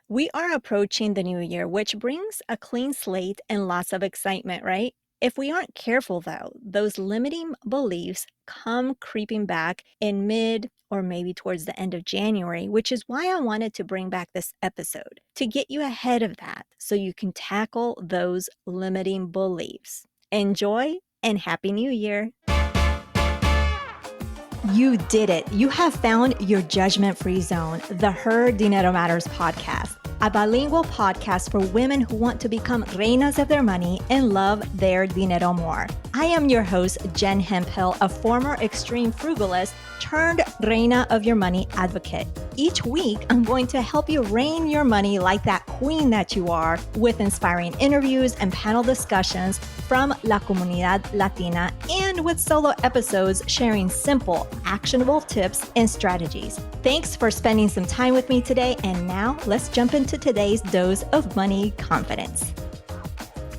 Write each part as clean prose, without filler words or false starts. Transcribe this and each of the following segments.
We are approaching the new year, which brings a clean slate and lots of excitement, right? If we aren't careful, though, those limiting beliefs come creeping back in mid or maybe towards the end of January, which is why I wanted to bring back this episode to get you ahead of that so you can tackle those limiting beliefs. Enjoy and Happy New Year! You did it. You have found your judgment-free zone, the Her Dinero Matters podcast, a bilingual podcast for women who want to become reinas of their money and love their dinero more. I am your host, Jen Hemphill, a former extreme frugalist turned reina of your money advocate. Each week, I'm going to help you reign your money like that queen that you are with inspiring interviews and panel discussions from La Comunidad Latina and with solo episodes sharing simple, actionable tips and strategies. Thanks for spending some time with me today. And now let's jump into today's dose of money confidence.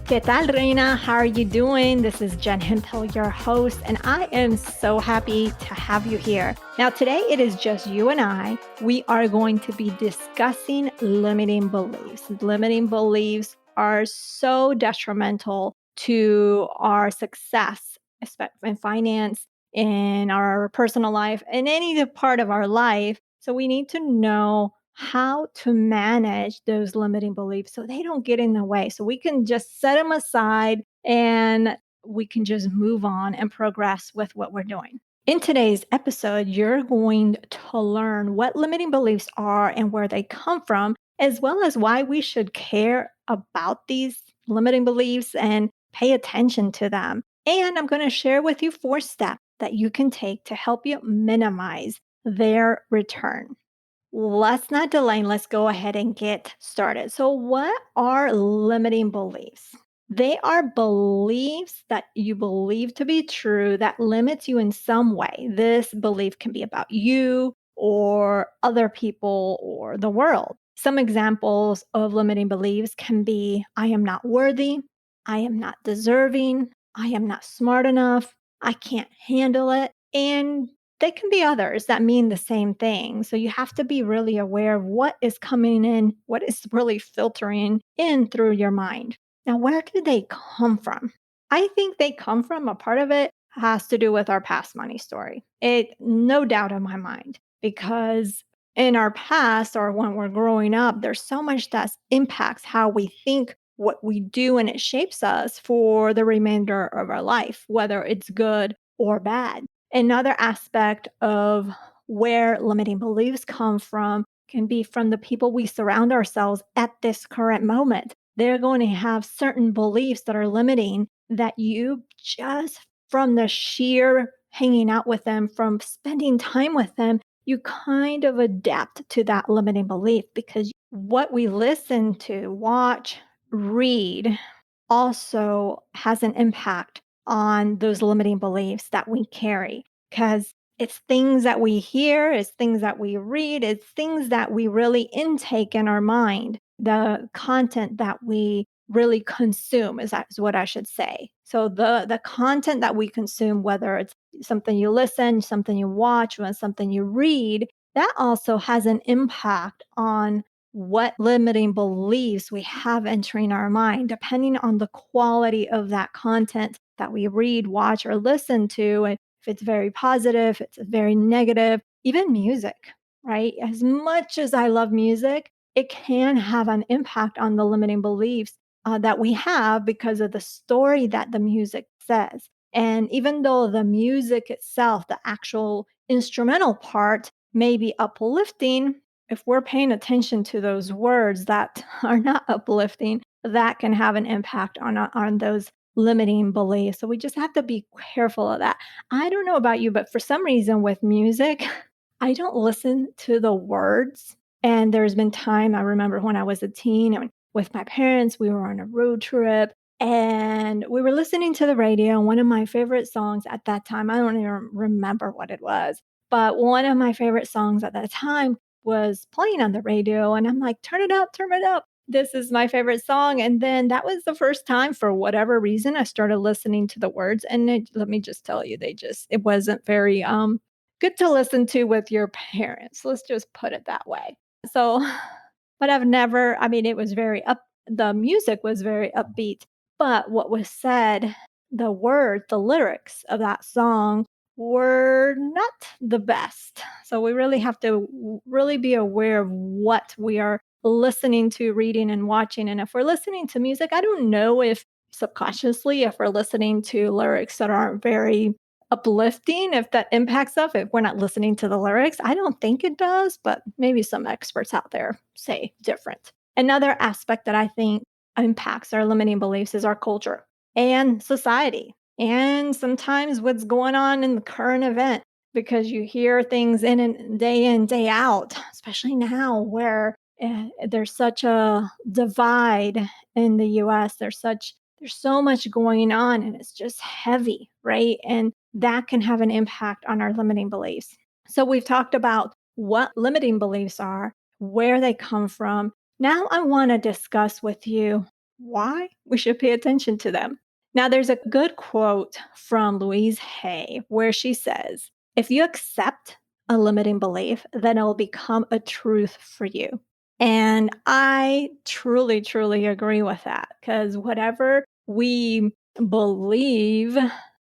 ¿Qué tal, Reina? How are you doing? This is Jen Hemphill, your host, and I am so happy to have you here. Now, today it is just you and I. We are going to be discussing limiting beliefs. Limiting beliefs are so detrimental to our success, especially in finance, in our personal life, in any part of our life. So we need to know how to manage those limiting beliefs so they don't get in the way. So we can just set them aside and we can just move on and progress with what we're doing. In today's episode, you're going to learn what limiting beliefs are and where they come from, as well as why we should care about these limiting beliefs and pay attention to them. And I'm going to share with you 4 steps that you can take to help you minimize their return. Let's not delay and let's go ahead and get started. So, what are limiting beliefs? They are beliefs that you believe to be true that limits you in some way. This belief can be about you or other people or the world. Some examples of limiting beliefs can be I am not worthy, I am not deserving, I am not smart enough, I can't handle it. And they can be others that mean the same thing. So you have to be really aware of what is coming in, what is really filtering in through your mind. Now, where do they come from? I think they come from a part of it has to do with our past money story. It no doubt in my mind, because in our past or when we're growing up, there's so much that impacts how we think, what we do, and it shapes us for the remainder of our life, whether it's good or bad. Another aspect of where limiting beliefs come from can be from the people we surround ourselves at this current moment. They're going to have certain beliefs that are limiting that you just from the sheer hanging out with them, from spending time with them, you kind of adapt to that limiting belief because what we listen to, watch, read also has an impact on those limiting beliefs that we carry because it's things that we hear, it's things that we read, it's things that we really intake in our mind, the content that we really consume is what I should say. So the content that we consume, whether it's something you listen, something you watch, or something you read, that also has an impact on what limiting beliefs we have entering our mind, depending on the quality of that content that we read, watch, or listen to. And if it's very positive, if it's very negative, even music, right? As much as I love music, it can have an impact on the limiting beliefs that we have because of the story that the music says. And even though the music itself, the actual instrumental part, may be uplifting, if we're paying attention to those words that are not uplifting, that can have an impact on those limiting beliefs. So we just have to be careful of that. I don't know about you, but for some reason with music, I don't listen to the words. And there's been time I remember when I was a teen and with my parents, we were on a road trip and we were listening to the radio. And one of my favorite songs at that time, I don't even remember what it was, but one of my favorite songs at that time was playing on the radio. And I'm like, turn it up, turn it up. This is my favorite song. And then that was the first time, for whatever reason, I started listening to the words. And let me just tell you, it wasn't very good to listen to with your parents. Let's just put it that way. So but I've never, I mean, it was very up, the music was very upbeat, but what was said, the word, the lyrics of that song were not the best. So we really have to really be aware of what we are listening to, reading, and watching. And if we're listening to music, I don't know if subconsciously, if we're listening to lyrics that aren't very uplifting, if that impacts us, if we're not listening to the lyrics. I don't think it does, but maybe some experts out there say different. Another aspect that I think impacts our limiting beliefs is our culture and society, and sometimes what's going on in the current event, because you hear things in, day out, especially now where there's such a divide in the US. There's so much going on and it's just heavy, right? And that can have an impact on our limiting beliefs. So we've talked about what limiting beliefs are, where they come from. Now I want to discuss with you why we should pay attention to them. Now, there's a good quote from Louise Hay where she says, if you accept a limiting belief, then it will become a truth for you. And I truly, truly agree with that, because whatever we believe,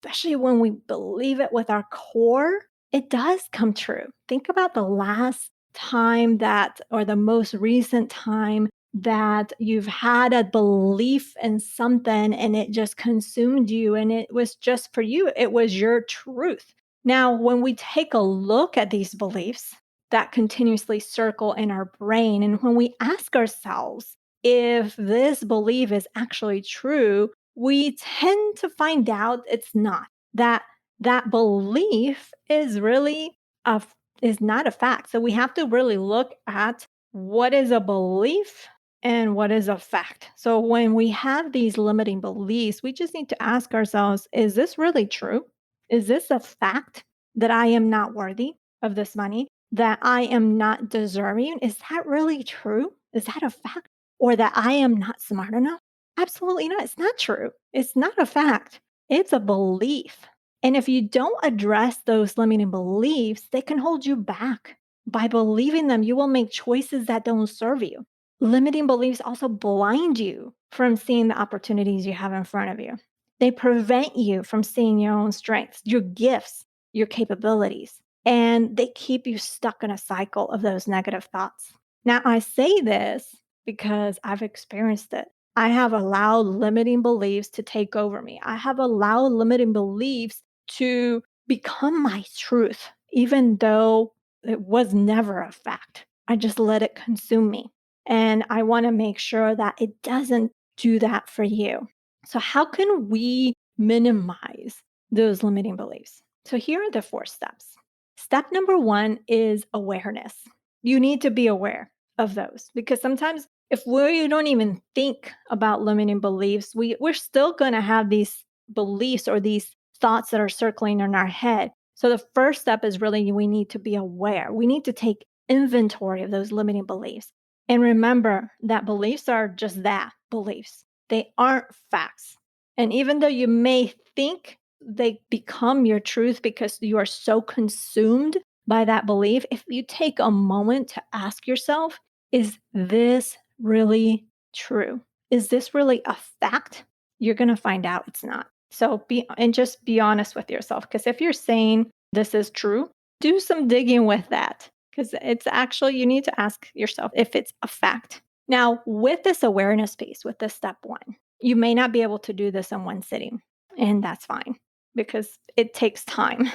especially when we believe it with our core, it does come true. Think about the last time that, or the most recent time that you've had a belief in something and it just consumed you and it was just for you, it was your truth. Now, when we take a look at these beliefs that continuously circle in our brain, and when we ask ourselves if this belief is actually true, we tend to find out it's not. That that belief is really a is not a fact. So we have to really look at what is a belief and what is a fact. So when we have these limiting beliefs, we just need to ask ourselves, is this really true? Is this a fact that I am not worthy of this money? That I am not deserving? Is that really true? Is that a fact? Or that I am not smart enough? Absolutely not. It's not true. It's not a fact. It's a belief. And if you don't address those limiting beliefs, they can hold you back. By believing them, you will make choices that don't serve you. Limiting beliefs also blind you from seeing the opportunities you have in front of you. They prevent you from seeing your own strengths, your gifts, your capabilities, and they keep you stuck in a cycle of those negative thoughts. Now, I say this because I've experienced it. I have allowed limiting beliefs to take over me. I have allowed limiting beliefs to become my truth, even though it was never a fact. I just let it consume me. And I want to make sure that it doesn't do that for you. So, how can we minimize those limiting beliefs? So, here are the 4 steps. Step number 1 is awareness. You need to be aware of those, because sometimes if we don't even think about limiting beliefs, we're still going to have these beliefs or these thoughts that are circling in our head. So, the first step is really we need to be aware. We need to take inventory of those limiting beliefs. And remember that beliefs are just that, beliefs. They aren't facts. And even though you may think they become your truth because you are so consumed by that belief, if you take a moment to ask yourself, is this really true? Is this really a fact? You're going to find out it's not. So just be honest with yourself, because if you're saying this is true, do some digging with that, because it's actually, you need to ask yourself if it's a fact. Now, with this awareness piece, with this step 1, you may not be able to do this in one sitting, and that's fine because it takes time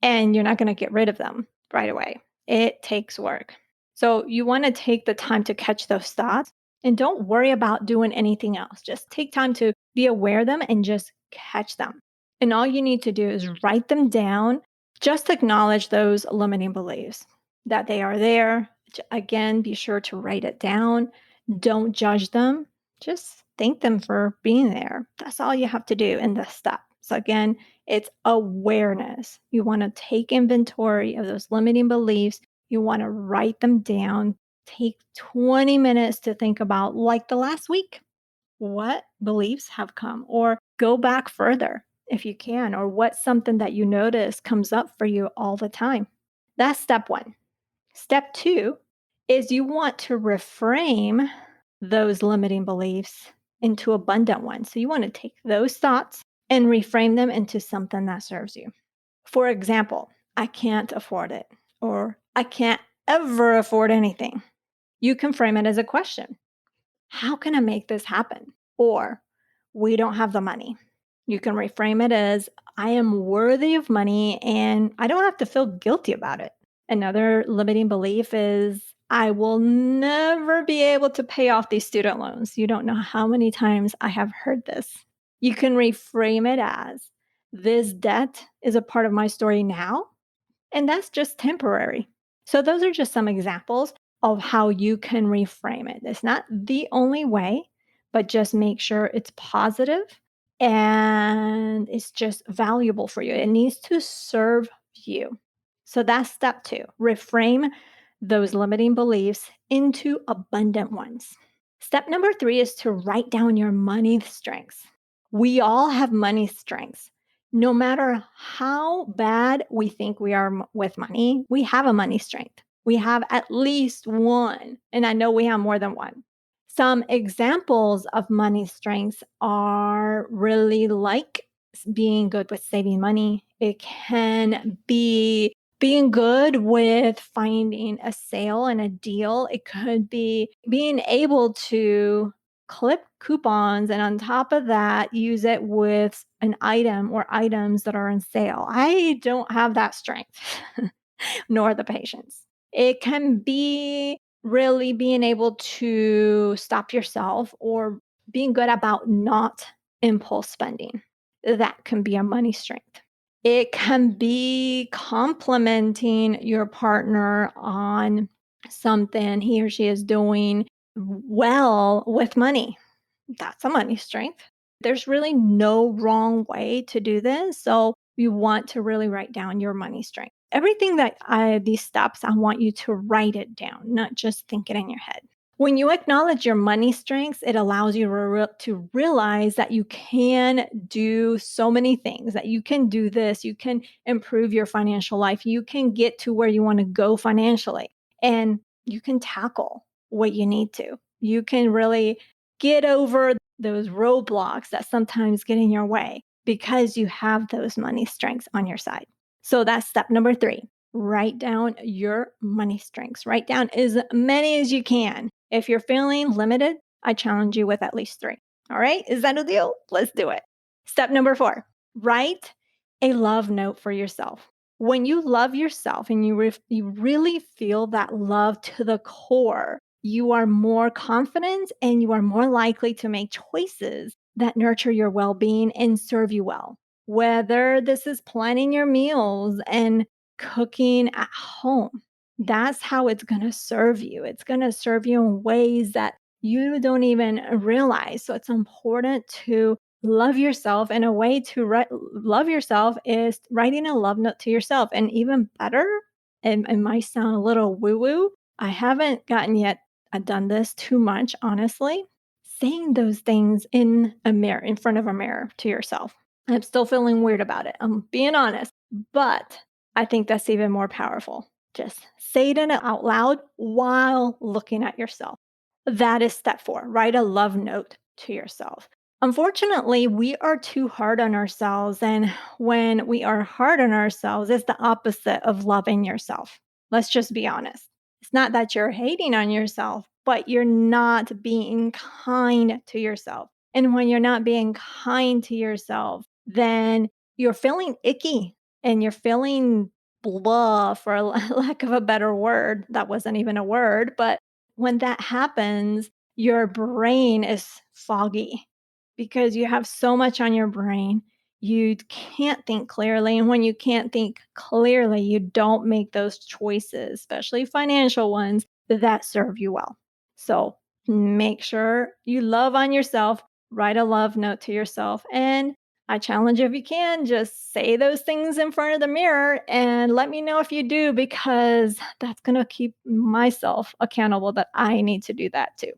and you're not going to get rid of them right away. It takes work. So you want to take the time to catch those thoughts and don't worry about doing anything else. Just take time to be aware of them and just catch them. And all you need to do is write them down. Just acknowledge those limiting beliefs that they are there. Again, be sure to write it down. Don't judge them. Just thank them for being there. That's all you have to do in this step. So, again, it's awareness. You want to take inventory of those limiting beliefs. You want to write them down. Take 20 minutes to think about, like the last week, what beliefs have come, or go back further if you can, or what's something that you notice comes up for you all the time. That's step 1. Step 2 is you want to reframe those limiting beliefs into abundant ones. So you want to take those thoughts and reframe them into something that serves you. For example, I can't afford it, or I can't ever afford anything. You can frame it as a question. How can I make this happen? Or we don't have the money. You can reframe it as I am worthy of money and I don't have to feel guilty about it. Another limiting belief is I will never be able to pay off these student loans. You don't know how many times I have heard this. You can reframe it as this debt is a part of my story now, and that's just temporary. So, those are just some examples of how you can reframe it. It's not the only way, but just make sure it's positive and it's just valuable for you. It needs to serve you. So, that's step two, reframe those limiting beliefs into abundant ones. Step number three is to write down your money strengths. We all have money strengths. No matter how bad we think we are with money, we have a money strength. We have at least one, and I know we have more than one. Some examples of money strengths are really like being good with saving money. It can be being good with finding a sale and a deal. It could be being able to clip coupons and on top of that, use it with an item or items that are on sale. I don't have that strength, nor the patience. It can be really being able to stop yourself or being good about not impulse spending. That can be a money strength. It can be complimenting your partner on something he or she is doing well with money. That's a money strength. There's really no wrong way to do this. So you want to really write down your money strength. Everything these steps, I want you to write it down, not just think it in your head. When you acknowledge your money strengths, it allows you to realize that you can do so many things, that you can do this, you can improve your financial life, you can get to where you want to go financially, and you can tackle what you need to. You can really get over those roadblocks that sometimes get in your way because you have those money strengths on your side. So that's step number three. Write down your money strengths. Write down as many as you can. If you're feeling limited, I challenge you with at least three. All right. Is that a deal? Let's do it. Step number four, write a love note for yourself. When you love yourself and you really feel that love to the core, you are more confident and you are more likely to make choices that nurture your well being and serve you well. Whether this is planning your meals and cooking at home, that's how it's going to serve you. It's going to serve you in ways that you don't even realize. So it's important to love yourself. And a way to love yourself is writing a love note to yourself. And even better, and it might sound a little woo woo, I haven't gotten yet done this too much, honestly, saying those things in a mirror, in front of a mirror to yourself. I'm still feeling weird about it. I'm being honest, but I think that's even more powerful. Just say it out loud while looking at yourself. That is step four. Write a love note to yourself. Unfortunately, we are too hard on ourselves. And when we are hard on ourselves, it's the opposite of loving yourself. Let's just be honest. It's not that you're hating on yourself, but you're not being kind to yourself. And when you're not being kind to yourself, then you're feeling icky and you're feeling blah, for lack of a better word. That wasn't even a word. But when that happens, your brain is foggy because you have so much on your brain. You can't think clearly. And when you can't think clearly, you don't make those choices, especially financial ones, that serve you well. So make sure you love on yourself, write a love note to yourself. And I challenge you, if you can, just say those things in front of the mirror and let me know if you do, because that's going to keep myself accountable that I need to do that too.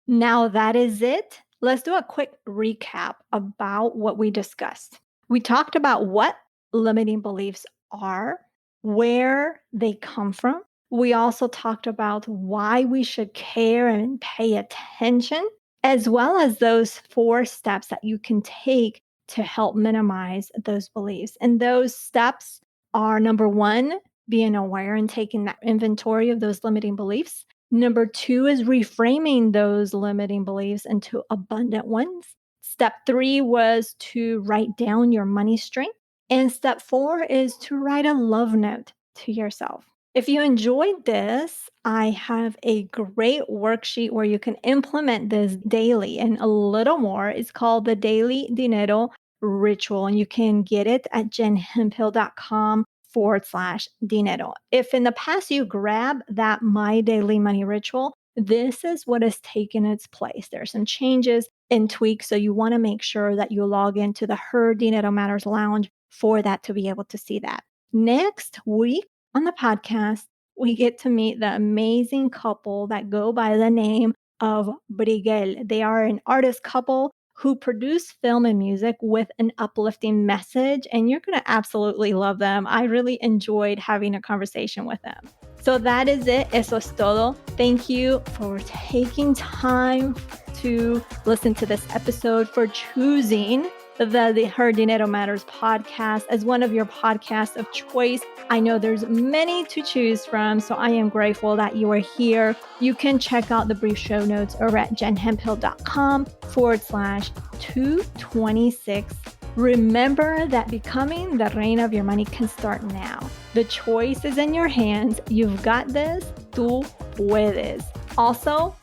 Now that is it. Let's do a quick recap about what we discussed. We talked about what limiting beliefs are, where they come from, We also talked about why we should care and pay attention, as well as those 4 steps that you can take to help minimize those beliefs. And those steps are number 1, being aware and taking that inventory of those limiting beliefs. Number 2 is reframing those limiting beliefs into abundant ones. Step 3 was to write down your money strength. And step 4 is to write a love note to yourself. If you enjoyed this, I have a great worksheet where you can implement this daily and a little more. It's called the Daily Dinero Ritual, and you can get it at jenhemphill.com/dinero. If in the past you grab that My Daily Money Ritual, this is what has taken its place. There are some changes and tweaks, so you want to make sure that you log into the Her Dinero Matters Lounge for that to be able to see that. Next week, on the podcast, we get to meet the amazing couple that go by the name of Brigel. They are an artist couple who produce film and music with an uplifting message, and you're going to absolutely love them. I really enjoyed having a conversation with them. So that is it. Eso es todo. Thank you for taking time to listen to this episode, for choosing the Her Dinero Matters podcast as one of your podcasts of choice. I know there's many to choose from, so I am grateful that you are here. You can check out the brief show notes over at jenhemphill.com/226. Remember that becoming the reina of your money can start now. The choice is in your hands. You've got this. Tú puedes. Also,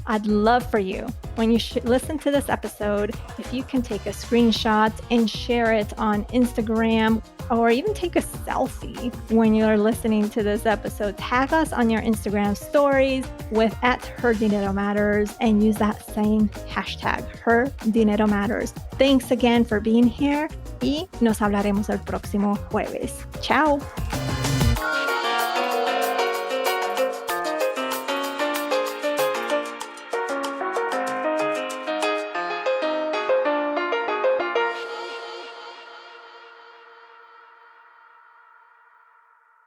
I'd love for you, when you listen to this episode, if you can take a screenshot and share it on Instagram, or even take a selfie when you're listening to this episode. Tag us on your Instagram stories with @HerDineroMatters and use that same hashtag, HerDineroMatters. Thanks again for being here y nos hablaremos el próximo jueves. Ciao.